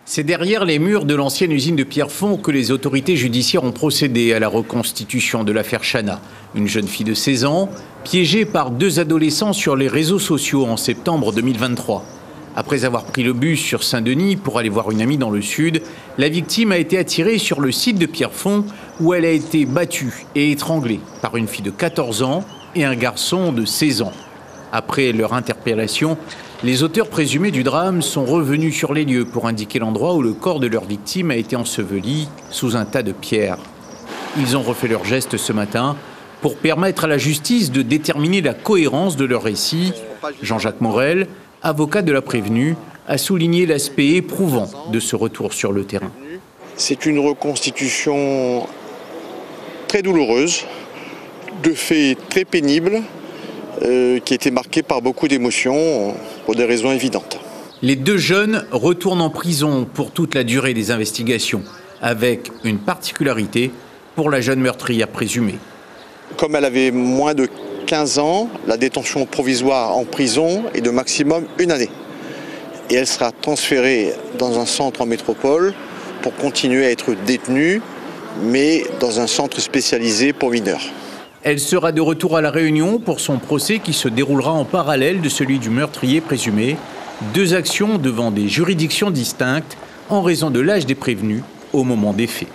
C'est derrière les murs de l'ancienne usine de Pierrefonds que les autorités judiciaires ont procédé à la reconstitution de l'affaire Chana, une jeune fille de 16 ans, piégée par deux adolescents sur les réseaux sociaux en septembre 2023. Après avoir pris le bus sur Saint-Denis pour aller voir une amie dans le sud, la victime a été attirée sur le site de Pierrefonds où elle a été battue et étranglée par une fille de 14 ans et un garçon de 16 ans. Après leur interpellation, les auteurs présumés du drame sont revenus sur les lieux pour indiquer l'endroit où le corps de leur victime a été enseveli sous un tas de pierres. Ils ont refait leur geste ce matin pour permettre à la justice de déterminer la cohérence de leur récit. Jean-Jacques Morel, avocat de la prévenue, a souligné l'aspect éprouvant de ce retour sur le terrain. C'est une reconstitution très douloureuse, de faits très pénibles, qui a été marquée par beaucoup d'émotions, pour des raisons évidentes. Les deux jeunes retournent en prison pour toute la durée des investigations, avec une particularité pour la jeune meurtrière présumée. Comme elle avait moins de 15 ans, la détention provisoire en prison est de maximum 1 année. Et elle sera transférée dans un centre en métropole pour continuer à être détenue, mais dans un centre spécialisé pour mineurs. Elle sera de retour à La Réunion pour son procès qui se déroulera en parallèle de celui du meurtrier présumé. Deux actions devant des juridictions distinctes en raison de l'âge des prévenus au moment des faits.